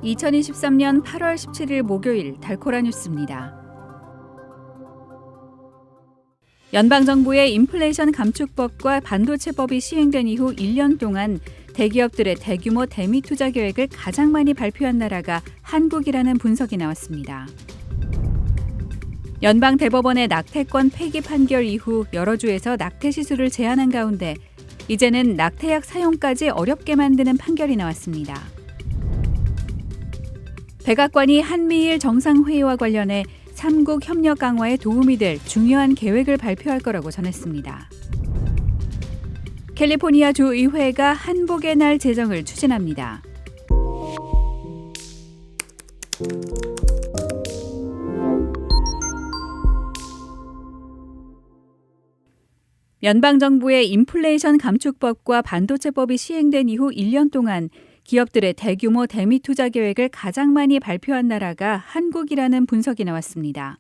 2023년 8월 17일 목요일 달코라 뉴스입니다. 연방정부의 인플레이션 감축법과 반도체법이 시행된 이후 1년 동안 대기업들의 대규모 대미 투자 계획을 가장 많이 발표한 나라가 한국이라는 분석이 나왔습니다. 연방대법원의 낙태권 폐기 판결 이후 여러 주에서 낙태 시술을 제한한 가운데 이제는 낙태약 사용까지 어렵게 만드는 판결이 나왔습니다. 백악관이 한미일 정상회의와 관련해 3국 협력 강화에 도움이 될 중요한 계획을 발표할 거라고 전했습니다. 캘리포니아 주의회가 한복의 날 제정을 추진합니다. 연방정부의 인플레이션 감축법과 반도체법이 시행된 이후 1년 동안 기업들의 대규모 대미 투자 계획을 가장 많이 발표한 나라가 한국이라는 분석이 나왔습니다.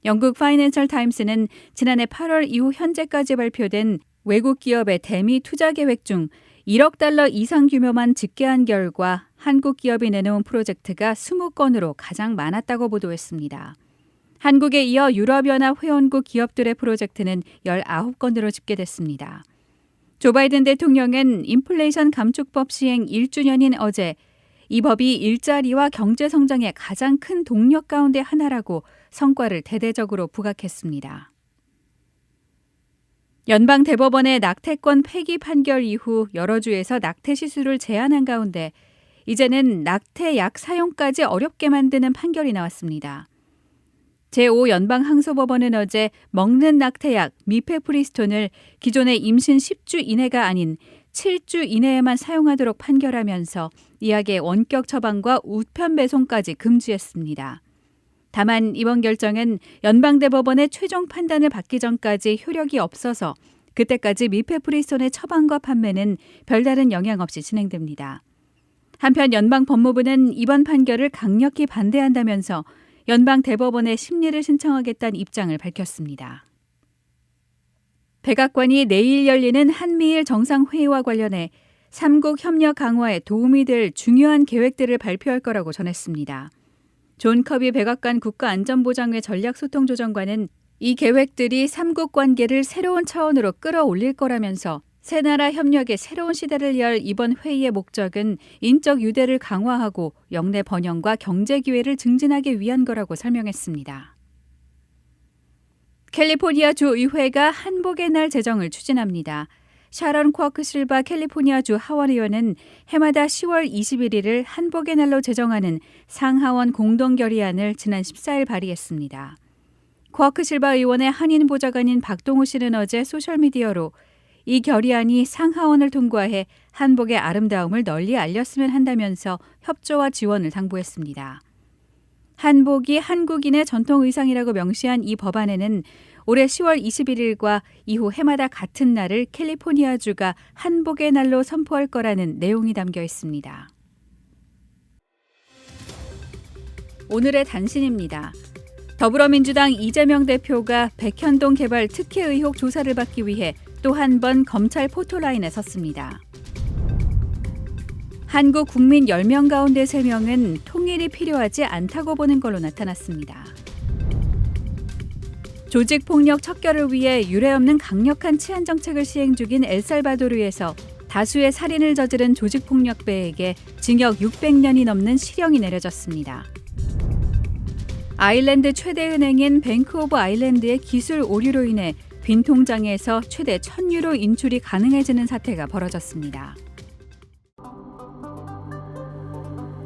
영국 파이낸셜 타임스는 지난해 8월 이후 현재까지 발표된 외국 기업의 대미 투자 계획 중 1억 달러 이상 규모만 집계한 결과 한국 기업이 내놓은 프로젝트가 20건으로 가장 많았다고 보도했습니다. 한국에 이어 유럽연합 회원국 기업들의 프로젝트는 19건으로 집계됐습니다. 조 바이든 대통령은 인플레이션 감축법 시행 1주년인 어제 이 법이 일자리와 경제 성장의 가장 큰 동력 가운데 하나라고 성과를 대대적으로 부각했습니다. 연방대법원의 낙태권 폐기 판결 이후 여러 주에서 낙태 시술을 제한한 가운데 이제는 낙태약 사용까지 어렵게 만드는 판결이 나왔습니다. 제5연방항소법원은 어제 먹는 낙태약 미페프리스톤을 기존의 임신 10주 이내가 아닌 7주 이내에만 사용하도록 판결하면서 이 약의 원격 처방과 우편 배송까지 금지했습니다. 다만 이번 결정은 연방대법원의 최종 판단을 받기 전까지 효력이 없어서 그때까지 미페프리스톤의 처방과 판매는 별다른 영향 없이 진행됩니다. 한편 연방법무부는 이번 판결을 강력히 반대한다면서 연방대법원에 심리를 신청하겠다는 입장을 밝혔습니다. 백악관이 내일 열리는 한미일 정상회의와 관련해 3국 협력 강화에 도움이 될 중요한 계획들을 발표할 거라고 전했습니다. 존 커비 백악관 국가안전보장회 전략소통조정관은 이 계획들이 3국 관계를 새로운 차원으로 끌어올릴 거라면서 세 나라 협력의 새로운 시대를 열 이번 회의의 목적은 인적 유대를 강화하고 영내 번영과 경제 기회를 증진하기 위한 거라고 설명했습니다. 캘리포니아 주의회가 한복의 날 제정을 추진합니다. 샤런 쿼크 실바 캘리포니아주 하원의원은 해마다 10월 21일을 한복의 날로 제정하는 상하원 공동 결의안을 지난 14일 발의했습니다. 쿼크 실바 의원의 한인 보좌관인 박동우 씨는 어제 소셜미디어로 이 결의안이 상하원을 통과해 한복의 아름다움을 널리 알렸으면 한다면서 협조와 지원을 당부했습니다. 한복이 한국인의 전통 의상이라고 명시한 이 법안에는 올해 10월 21일과 이후 해마다 같은 날을 캘리포니아주가 한복의 날로 선포할 거라는 내용이 담겨 있습니다. 오늘의 단신입니다. 더불어민주당 이재명 대표가 백현동 개발 특혜 의혹 조사를 받기 위해 또 한 번 검찰 포토라인에 섰습니다. 한국 국민 10명 가운데 3명은 통일이 필요하지 않다고 보는 걸로 나타났습니다. 조직폭력 척결을 위해 유례없는 강력한 치안 정책을 시행 중인 엘살바도르에서 다수의 살인을 저지른 조직폭력배에게 징역 600년이 넘는 실형이 내려졌습니다. 아일랜드 최대 은행인 뱅크 오브 아일랜드의 기술 오류로 인해 빈 통장에서 최대 1,000유로 인출이 가능해지는 사태가 벌어졌습니다.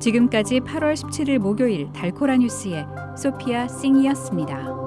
지금까지 8월 17일 목요일 달코라 뉴스의 소피아 싱이었습니다.